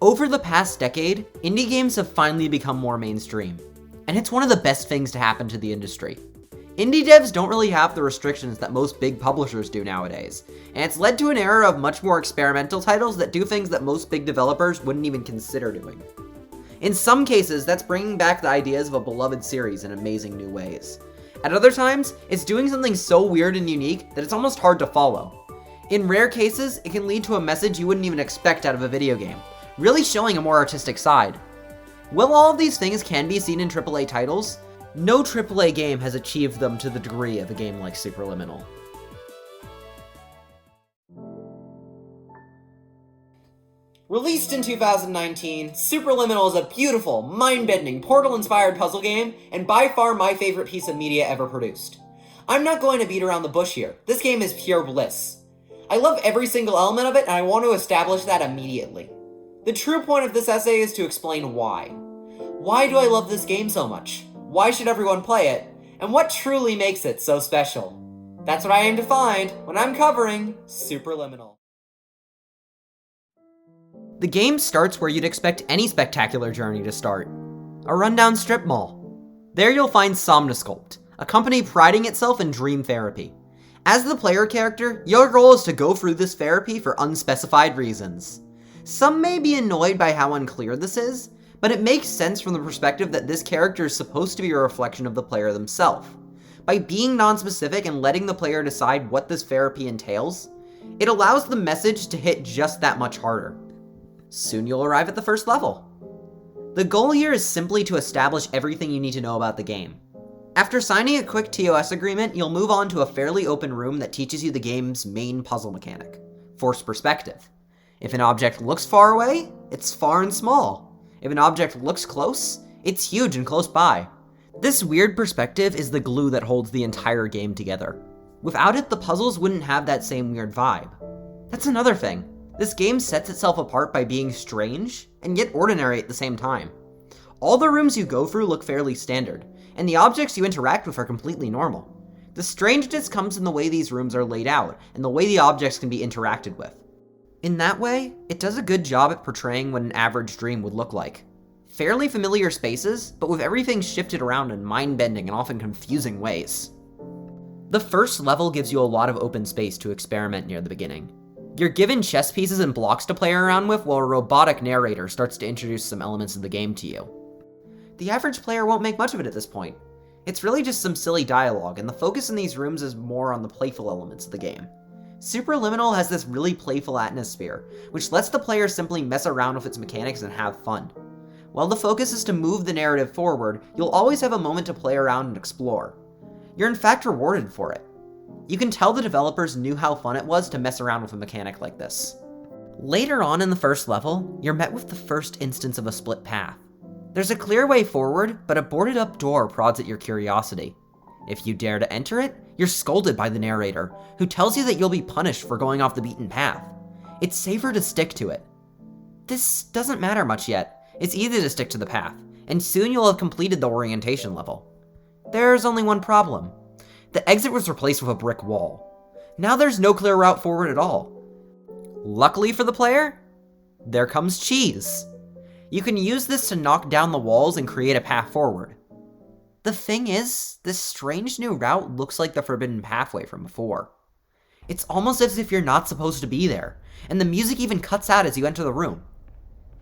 Over the past decade, indie games have finally become more mainstream, and it's one of the best things to happen to the industry. Indie devs don't really have the restrictions that most big publishers do nowadays, and it's led to an era of much more experimental titles that do things that most big developers wouldn't even consider doing. In some cases, that's bringing back the ideas of a beloved series in amazing new ways. At other times, it's doing something so weird and unique that it's almost hard to follow. In rare cases, it can lead to a message you wouldn't even expect out of a video game, really showing a more artistic side. While all of these things can be seen in AAA titles, no AAA game has achieved them to the degree of a game like Superliminal. Released in 2019, Superliminal is a beautiful, mind-bending, Portal-inspired puzzle game, and by far my favorite piece of media ever produced. I'm not going to beat around the bush here. This game is pure bliss. I love every single element of it, and I want to establish that immediately. The true point of this essay is to explain why. Why do I love this game so much? Why should everyone play it? And what truly makes it so special? That's what I aim to find when I'm covering Superliminal. The game starts where you'd expect any spectacular journey to start. A rundown strip mall. There you'll find Somnosculpt, a company priding itself in dream therapy. As the player character, your goal is to go through this therapy for unspecified reasons. Some may be annoyed by how unclear this is, but it makes sense from the perspective that this character is supposed to be a reflection of the player themselves. By being non-specific and letting the player decide what this therapy entails, it allows the message to hit just that much harder. Soon you'll arrive at the first level. The goal here is simply to establish everything you need to know about the game. After signing a quick TOS agreement, you'll move on to a fairly open room that teaches you the game's main puzzle mechanic, forced perspective. If an object looks far away, it's far and small. If an object looks close, it's huge and close by. This weird perspective is the glue that holds the entire game together. Without it, the puzzles wouldn't have that same weird vibe. That's another thing. This game sets itself apart by being strange, and yet ordinary at the same time. All the rooms you go through look fairly standard, and the objects you interact with are completely normal. The strangeness comes in the way these rooms are laid out, and the way the objects can be interacted with. In that way, it does a good job at portraying what an average dream would look like. Fairly familiar spaces, but with everything shifted around in mind-bending and often confusing ways. The first level gives you a lot of open space to experiment near the beginning. You're given chess pieces and blocks to play around with while a robotic narrator starts to introduce some elements of the game to you. The average player won't make much of it at this point. It's really just some silly dialogue, and the focus in these rooms is more on the playful elements of the game. Superliminal has this really playful atmosphere, which lets the player simply mess around with its mechanics and have fun. While the focus is to move the narrative forward, you'll always have a moment to play around and explore. You're in fact rewarded for it. You can tell the developers knew how fun it was to mess around with a mechanic like this. Later on in the first level, you're met with the first instance of a split path. There's a clear way forward, but a boarded up door prods at your curiosity. If you dare to enter it, you're scolded by the narrator, who tells you that you'll be punished for going off the beaten path. It's safer to stick to it. This doesn't matter much yet. It's easy to stick to the path, and soon you'll have completed the orientation level. There's only one problem. The exit was replaced with a brick wall. Now there's no clear route forward at all. Luckily for the player, there comes cheese. You can use this to knock down the walls and create a path forward. The thing is, this strange new route looks like the forbidden pathway from before. It's almost as if you're not supposed to be there, and the music even cuts out as you enter the room.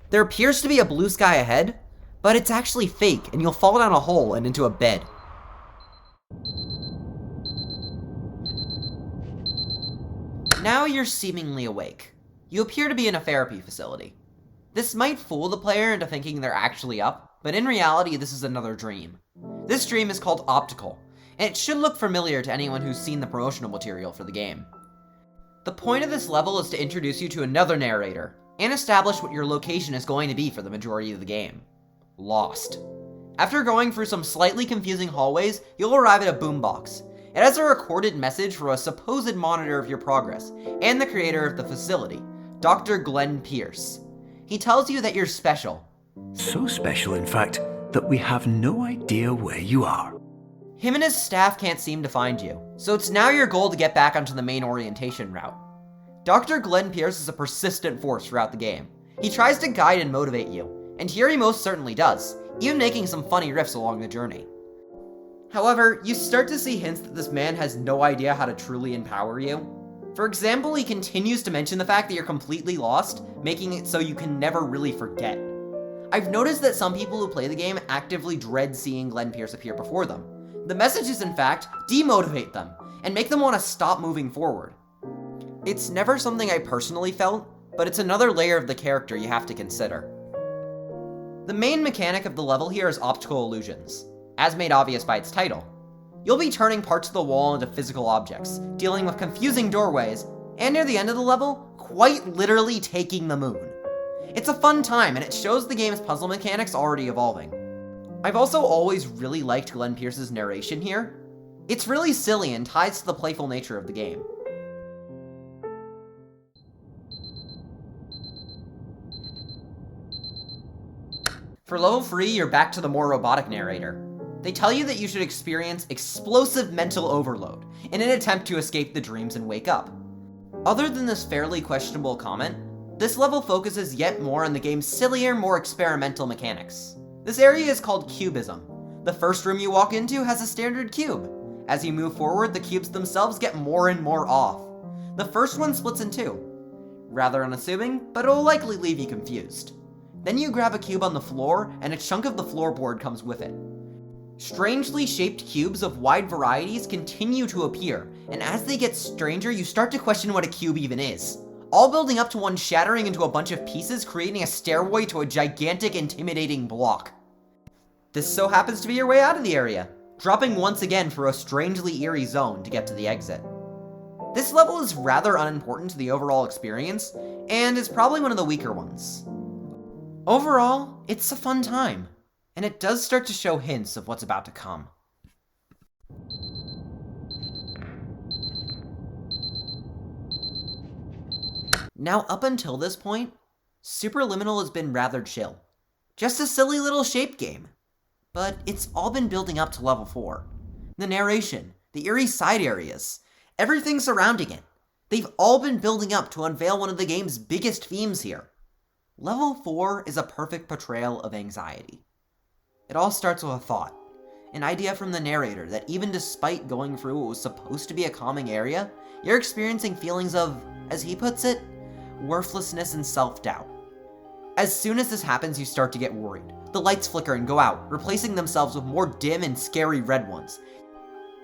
There appears to be a blue sky ahead, but it's actually fake, and you'll fall down a hole and into a bed. Now you're seemingly awake. You appear to be in a therapy facility. This might fool the player into thinking they're actually up, but in reality this is another dream. This dream is called Optical, and it should look familiar to anyone who's seen the promotional material for the game. The point of this level is to introduce you to another narrator, and establish what your location is going to be for the majority of the game. Lost. After going through some slightly confusing hallways, you'll arrive at a boombox. It has a recorded message from a supposed monitor of your progress, and the creator of the facility, Dr. Glenn Pierce. He tells you that you're special. So special, in fact, that we have no idea where you are. Him and his staff can't seem to find you, so it's now your goal to get back onto the main orientation route. Dr. Glenn Pierce is a persistent force throughout the game, He tries to guide and motivate you, and here he most certainly does, even making some funny riffs along the journey. However, you start to see hints that this man has no idea how to truly empower you. For example, he continues to mention the fact that you're completely lost, making it so you can never really forget. I've noticed that some people who play the game actively dread seeing Glenn Pierce appear before them. The messages, in fact, demotivate them, and make them want to stop moving forward. It's never something I personally felt, but it's another layer of the character you have to consider. The main mechanic of the level here is optical illusions, as made obvious by its title. You'll be turning parts of the wall into physical objects, dealing with confusing doorways, and near the end of the level, quite literally taking the moon. It's a fun time, and it shows the game's puzzle mechanics already evolving. I've also always really liked Glenn Pierce's narration here. It's really silly and ties to the playful nature of the game. For level 3, you're back to the more robotic narrator. They tell you that you should experience explosive mental overload in an attempt to escape the dreams and wake up. Other than this fairly questionable comment, this level focuses yet more on the game's sillier, more experimental mechanics. This area is called Cubism. The first room you walk into has a standard cube. As you move forward, the cubes themselves get more and more off. The first one splits in two. Rather unassuming, but it'll likely leave you confused. Then you grab a cube on the floor, and a chunk of the floorboard comes with it. Strangely shaped cubes of wide varieties continue to appear, and as they get stranger, you start to question what a cube even is. All building up to one shattering into a bunch of pieces, creating a stairway to a gigantic, intimidating block. This so happens to be your way out of the area, dropping once again for a strangely eerie zone to get to the exit. This level is rather unimportant to the overall experience, and is probably one of the weaker ones. Overall, it's a fun time, and it does start to show hints of what's about to come. Now, up until this point, Superliminal has been rather chill. Just a silly little shape game. But it's all been building up to level 4. The narration, the eerie side areas, everything surrounding it. They've all been building up to unveil one of the game's biggest themes here. Level 4 is a perfect portrayal of anxiety. It all starts with a thought, an idea from the narrator that even despite going through what was supposed to be a calming area, you're experiencing feelings of, as he puts it, worthlessness and self-doubt. As soon as this happens, you start to get worried. The lights flicker and go out, replacing themselves with more dim and scary red ones.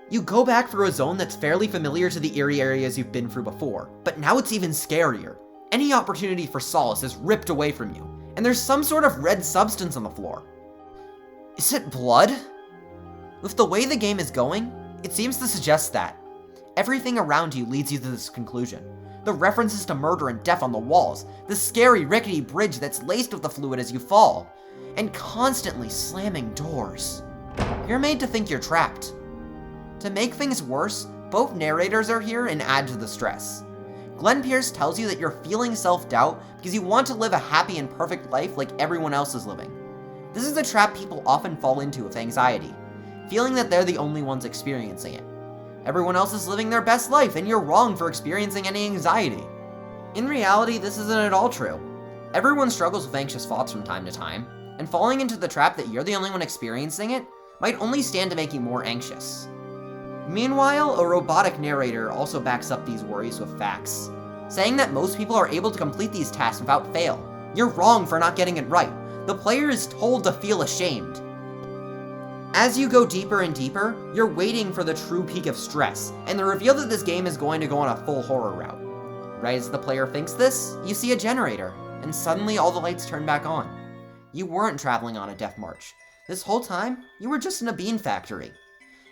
You go back through a zone that's fairly familiar to the eerie areas you've been through before, but now it's even scarier. Any opportunity for solace is ripped away from you, and there's some sort of red substance on the floor. Is it blood? With the way the game is going, it seems to suggest that. Everything around you leads you to this conclusion. The references to murder and death on the walls, the scary rickety bridge that's laced with the fluid as you fall, and constantly slamming doors. You're made to think you're trapped. To make things worse, both narrators are here and add to the stress. Glenn Pierce tells you that you're feeling self-doubt because you want to live a happy and perfect life like everyone else is living. This is a trap people often fall into with anxiety, feeling that they're the only ones experiencing it. Everyone else is living their best life, and you're wrong for experiencing any anxiety. In reality, this isn't at all true. Everyone struggles with anxious thoughts from time to time, and falling into the trap that you're the only one experiencing it might only stand to make you more anxious. Meanwhile, a robotic narrator also backs up these worries with facts, saying that most people are able to complete these tasks without fail. You're wrong for not getting it right. The player is told to feel ashamed. As you go deeper and deeper, you're waiting for the true peak of stress, and the reveal that this game is going to go on a full horror route. Right as the player thinks this, you see a generator, and suddenly all the lights turn back on. You weren't traveling on a death march. This whole time, you were just in a bean factory.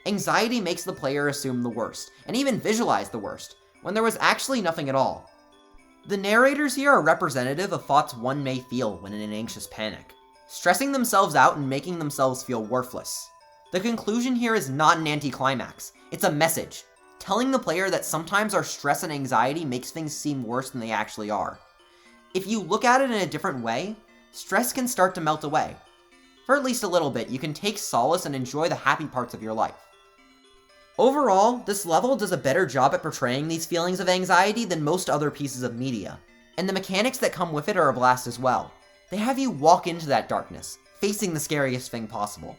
Anxiety makes the player assume the worst, and even visualize the worst, when there was actually nothing at all. The narrators here are representative of thoughts one may feel when in an anxious panic, stressing themselves out and making themselves feel worthless. The conclusion here is not an anticlimax, it's a message, telling the player that sometimes our stress and anxiety makes things seem worse than they actually are. If you look at it in a different way, stress can start to melt away. For at least a little bit, you can take solace and enjoy the happy parts of your life. Overall, this level does a better job at portraying these feelings of anxiety than most other pieces of media. And the mechanics that come with it are a blast as well. They have you walk into that darkness, facing the scariest thing possible.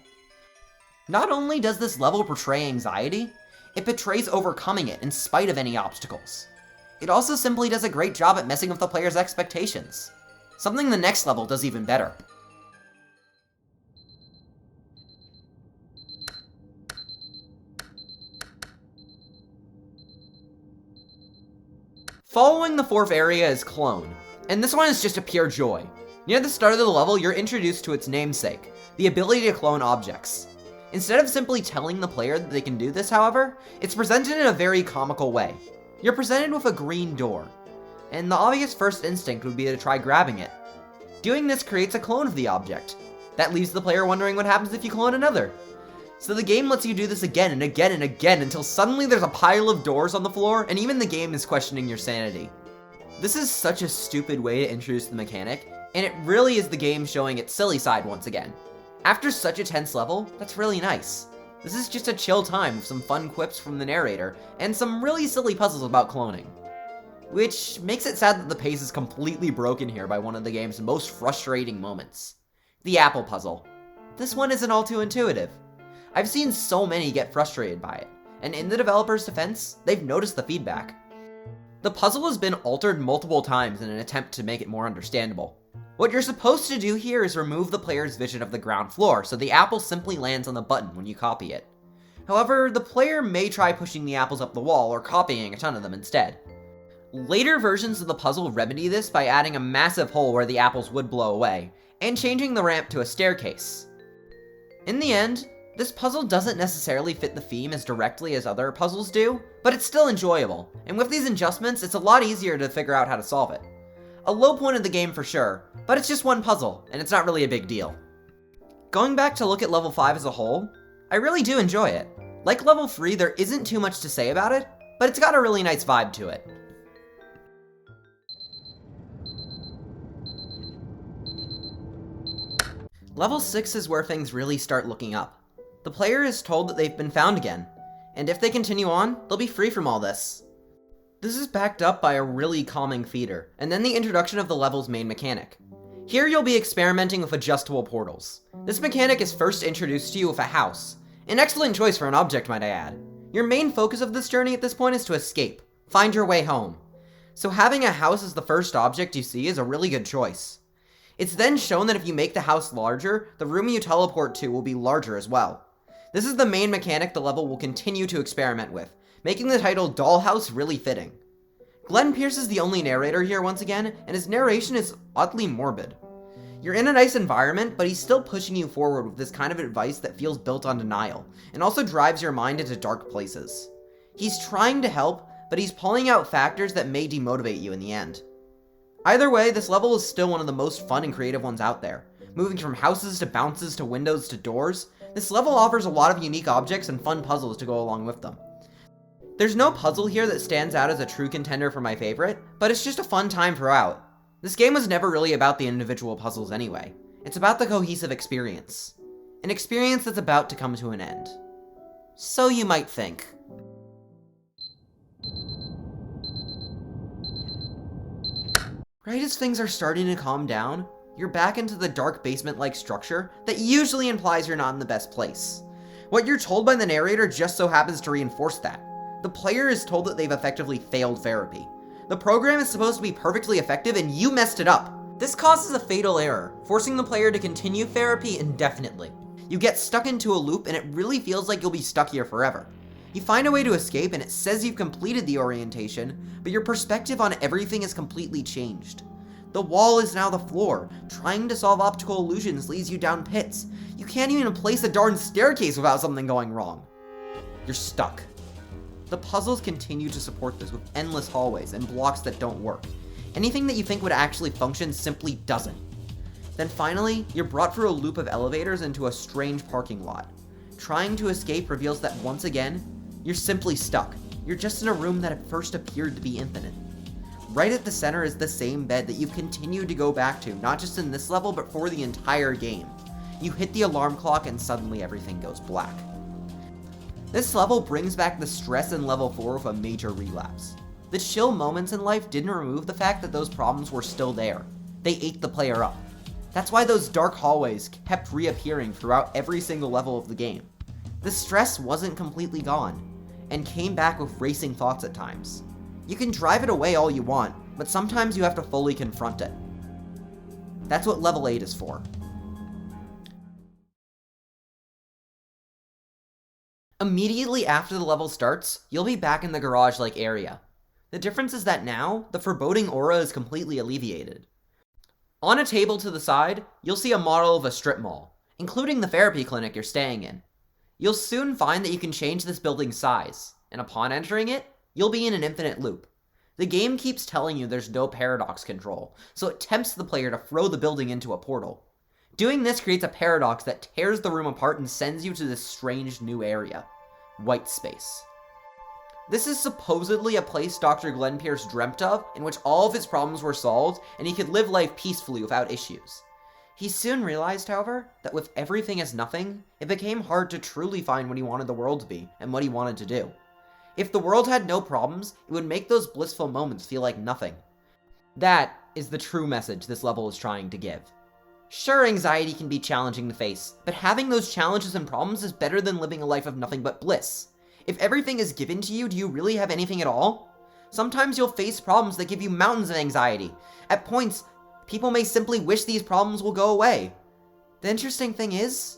Not only does this level portray anxiety, it portrays overcoming it in spite of any obstacles. It also simply does a great job at messing with the player's expectations. Something the next level does even better. Following the fourth area is Clone, and this one is just a pure joy. Near the start of the level, you're introduced to its namesake, the ability to clone objects. Instead of simply telling the player that they can do this, however, it's presented in a very comical way. You're presented with a green door, and the obvious first instinct would be to try grabbing it. Doing this creates a clone of the object. That leaves the player wondering what happens if you clone another. So the game lets you do this again and again and again until suddenly there's a pile of doors on the floor and even the game is questioning your sanity. This is such a stupid way to introduce the mechanic, and it really is the game showing its silly side once again. After such a tense level, that's really nice. This is just a chill time with some fun quips from the narrator and some really silly puzzles about cloning. Which makes it sad that the pace is completely broken here by one of the game's most frustrating moments. The apple puzzle. This one isn't all too intuitive. I've seen so many get frustrated by it, and in the developer's defense, they've noticed the feedback. The puzzle has been altered multiple times in an attempt to make it more understandable. What you're supposed to do here is remove the player's vision of the ground floor, so the apple simply lands on the button when you copy it. However, the player may try pushing the apples up the wall or copying a ton of them instead. Later versions of the puzzle remedy this by adding a massive hole where the apples would blow away, and changing the ramp to a staircase. In the end, this puzzle doesn't necessarily fit the theme as directly as other puzzles do, but it's still enjoyable, and with these adjustments, it's a lot easier to figure out how to solve it. A low point of the game for sure, but it's just one puzzle, and it's not really a big deal. Going back to look at level 5 as a whole, I really do enjoy it. Like level 3, there isn't too much to say about it, but it's got a really nice vibe to it. Level 6 is where things really start looking up. The player is told that they've been found again, and if they continue on, they'll be free from all this. This is backed up by a really calming feeder, and then the introduction of the level's main mechanic. Here you'll be experimenting with adjustable portals. This mechanic is first introduced to you with a house. An excellent choice for an object, might I add. Your main focus of this journey at this point is to escape, find your way home. So having a house as the first object you see is a really good choice. It's then shown that if you make the house larger, the room you teleport to will be larger as well. This is the main mechanic the level will continue to experiment with, making the title Dollhouse really fitting. Glenn Pierce is the only narrator here once again, and his narration is oddly morbid. You're in a nice environment, but he's still pushing you forward with this kind of advice that feels built on denial, and also drives your mind into dark places. He's trying to help, but he's pulling out factors that may demotivate you in the end. Either way, this level is still one of the most fun and creative ones out there. Moving from houses to bounces to windows to doors, this level offers a lot of unique objects and fun puzzles to go along with them. There's no puzzle here that stands out as a true contender for my favorite, but it's just a fun time throughout. This game was never really about the individual puzzles anyway. It's about the cohesive experience. An experience that's about to come to an end. So you might think. Right as things are starting to calm down, you're back into the dark basement-like structure that usually implies you're not in the best place. What you're told by the narrator just so happens to reinforce that. The player is told that they've effectively failed therapy. The program is supposed to be perfectly effective and you messed it up. This causes a fatal error, forcing the player to continue therapy indefinitely. You get stuck into a loop and it really feels like you'll be stuck here forever. You find a way to escape and it says you've completed the orientation, but your perspective on everything has completely changed. The wall is now the floor. Trying to solve optical illusions leads you down pits. You can't even place a darn staircase without something going wrong. You're stuck. The puzzles continue to support this with endless hallways and blocks that don't work. Anything that you think would actually function simply doesn't. Then finally, you're brought through a loop of elevators into a strange parking lot. Trying to escape reveals that once again, you're simply stuck. You're just in a room that at first appeared to be infinite. Right at the center is the same bed that you've continued to go back to, not just in this level, but for the entire game. You hit the alarm clock and suddenly everything goes black. This level brings back the stress in level 4 with a major relapse. The chill moments in life didn't remove the fact that those problems were still there. They ate the player up. That's why those dark hallways kept reappearing throughout every single level of the game. The stress wasn't completely gone, and came back with racing thoughts at times. You can drive it away all you want, but sometimes you have to fully confront it. That's what level 8 is for. Immediately after the level starts, you'll be back in the garage-like area. The difference is that now, the foreboding aura is completely alleviated. On a table to the side, you'll see a model of a strip mall, including the therapy clinic you're staying in. You'll soon find that you can change this building's size, and upon entering it, you'll be in an infinite loop. The game keeps telling you there's no paradox control, so it tempts the player to throw the building into a portal. Doing this creates a paradox that tears the room apart and sends you to this strange new area, white space. This is supposedly a place Dr. Glenn Pierce dreamt of, in which all of his problems were solved, and he could live life peacefully without issues. He soon realized, however, that with everything as nothing, it became hard to truly find what he wanted the world to be, and what he wanted to do. If the world had no problems, it would make those blissful moments feel like nothing. That is the true message this level is trying to give. Sure, anxiety can be challenging to face, but having those challenges and problems is better than living a life of nothing but bliss. If everything is given to you, do you really have anything at all? Sometimes you'll face problems that give you mountains of anxiety. At points, people may simply wish these problems will go away. The interesting thing is,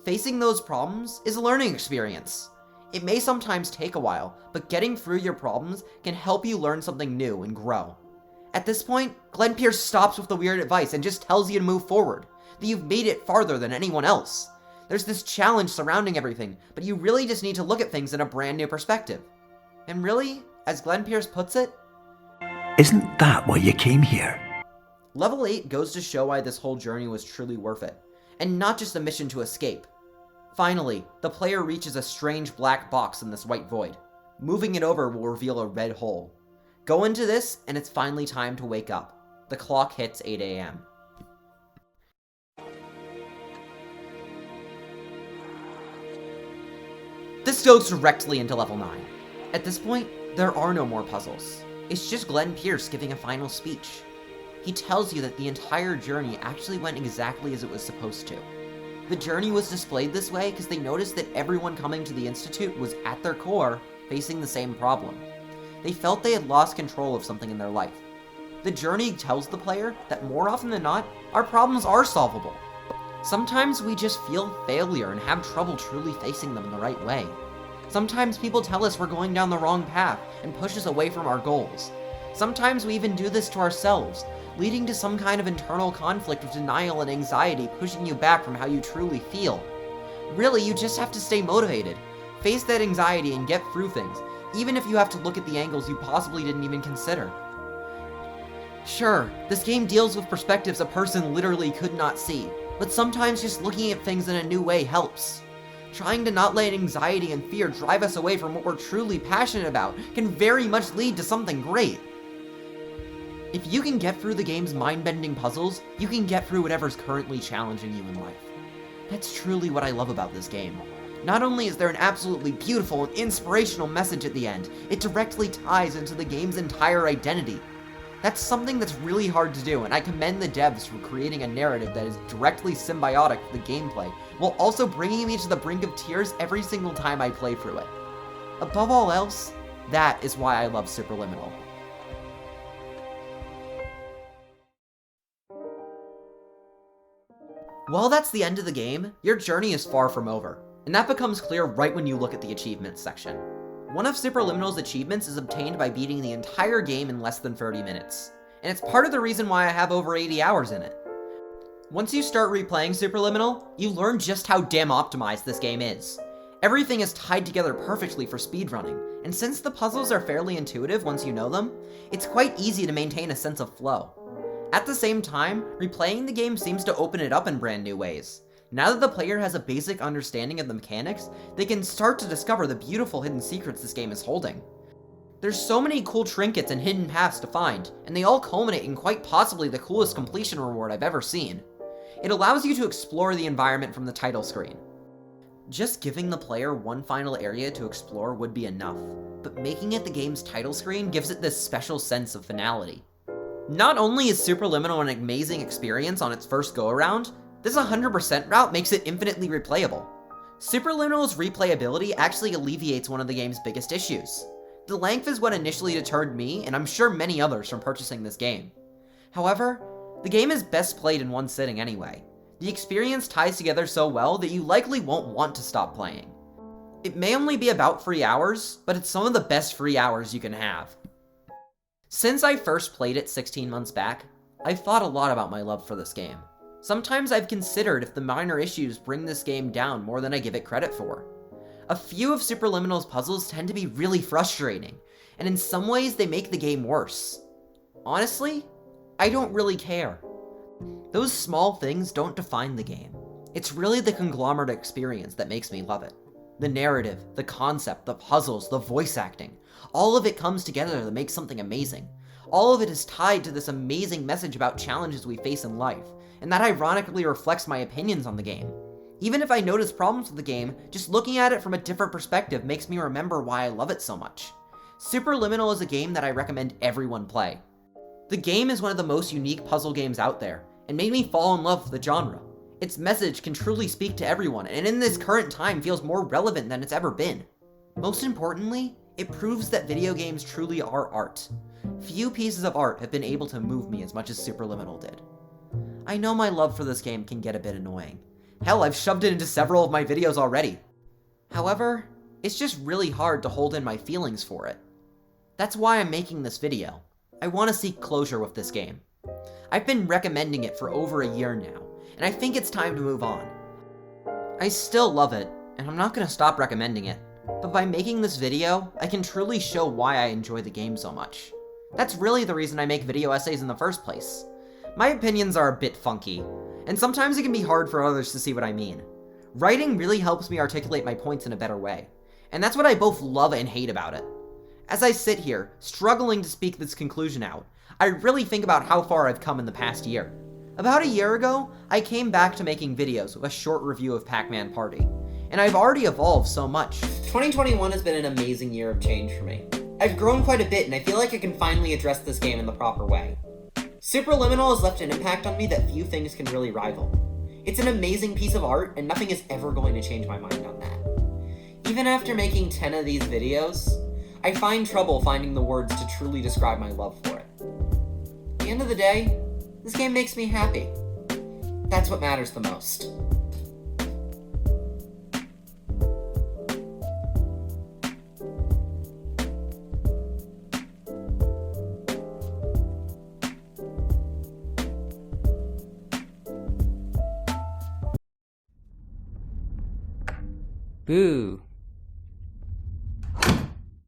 facing those problems is a learning experience. It may sometimes take a while, but getting through your problems can help you learn something new and grow. At this point, Glenn Pierce stops with the weird advice and just tells you to move forward, that you've made it farther than anyone else. There's this challenge surrounding everything, but you really just need to look at things in a brand new perspective. And really, as Glenn Pierce puts it, isn't that why you came here? Level 8 goes to show why this whole journey was truly worth it, and not just a mission to escape. Finally, the player reaches a strange black box in this white void. Moving it over will reveal a red hole. Go into this, and it's finally time to wake up. The clock hits 8 a.m. This goes directly into level 9. At this point, there are no more puzzles. It's just Glenn Pierce giving a final speech. He tells you that the entire journey actually went exactly as it was supposed to. The journey was displayed this way because they noticed that everyone coming to the Institute was, at their core, facing the same problem. They felt they had lost control of something in their life. The journey tells the player that more often than not, our problems are solvable. Sometimes we just feel failure and have trouble truly facing them in the right way. Sometimes people tell us we're going down the wrong path and push us away from our goals. Sometimes we even do this to ourselves, leading to some kind of internal conflict of denial and anxiety pushing you back from how you truly feel. Really, you just have to stay motivated, face that anxiety and get through things, even if you have to look at the angles you possibly didn't even consider. Sure, this game deals with perspectives a person literally could not see, but sometimes just looking at things in a new way helps. Trying to not let anxiety and fear drive us away from what we're truly passionate about can very much lead to something great. If you can get through the game's mind-bending puzzles, you can get through whatever's currently challenging you in life. That's truly what I love about this game. Not only is there an absolutely beautiful and inspirational message at the end, it directly ties into the game's entire identity. That's something that's really hard to do, and I commend the devs for creating a narrative that is directly symbiotic with the gameplay, while also bringing me to the brink of tears every single time I play through it. Above all else, that is why I love Superliminal. While that's the end of the game, your journey is far from over, and that becomes clear right when you look at the achievements section. One of Superliminal's achievements is obtained by beating the entire game in less than 30 minutes, and it's part of the reason why I have over 80 hours in it. Once you start replaying Superliminal, you learn just how damn optimized this game is. Everything is tied together perfectly for speedrunning, and since the puzzles are fairly intuitive once you know them, it's quite easy to maintain a sense of flow. At the same time, replaying the game seems to open it up in brand new ways. Now that the player has a basic understanding of the mechanics, they can start to discover the beautiful hidden secrets this game is holding. There's so many cool trinkets and hidden paths to find, and they all culminate in quite possibly the coolest completion reward I've ever seen. It allows you to explore the environment from the title screen. Just giving the player one final area to explore would be enough, but making it the game's title screen gives it this special sense of finality. Not only is Superliminal an amazing experience on its first go-around, this 100% route makes it infinitely replayable. Superliminal's replayability actually alleviates one of the game's biggest issues. The length is what initially deterred me, and I'm sure many others, from purchasing this game. However, the game is best played in one sitting anyway. The experience ties together so well that you likely won't want to stop playing. It may only be about 3 hours, but it's some of the best 3 hours you can have. Since I first played it 16 months back, I've thought a lot about my love for this game. Sometimes I've considered if the minor issues bring this game down more than I give it credit for. A few of Superliminal's puzzles tend to be really frustrating, and in some ways they make the game worse. Honestly, I don't really care. Those small things don't define the game. It's really the conglomerate experience that makes me love it. The narrative, the concept, the puzzles, the voice acting, all of it comes together to make something amazing. All of it is tied to this amazing message about challenges we face in life, and that ironically reflects my opinions on the game. Even if I notice problems with the game, just looking at it from a different perspective makes me remember why I love it so much. Superliminal is a game that I recommend everyone play. The game is one of the most unique puzzle games out there, and made me fall in love with the genre. Its message can truly speak to everyone, and in this current time feels more relevant than it's ever been. Most importantly, it proves that video games truly are art. Few pieces of art have been able to move me as much as Superliminal did. I know my love for this game can get a bit annoying. Hell, I've shoved it into several of my videos already. However, it's just really hard to hold in my feelings for it. That's why I'm making this video. I want to seek closure with this game. I've been recommending it for over a year now, and I think it's time to move on. I still love it, and I'm not going to stop recommending it, but by making this video, I can truly show why I enjoy the game so much. That's really the reason I make video essays in the first place. My opinions are a bit funky, and sometimes it can be hard for others to see what I mean. Writing really helps me articulate my points in a better way, and that's what I both love and hate about it. As I sit here, struggling to speak this conclusion out, I really think about how far I've come in the past year. About a year ago, I came back to making videos with a short review of Pac-Man Party, and I've already evolved so much. 2021 has been an amazing year of change for me. I've grown quite a bit, and I feel like I can finally address this game in the proper way. Superliminal has left an impact on me that few things can really rival. It's an amazing piece of art, and nothing is ever going to change my mind on that. Even after making 10 of these videos, I find trouble finding the words to truly describe my love for it. At the end of the day, this game makes me happy. That's what matters the most. Boo.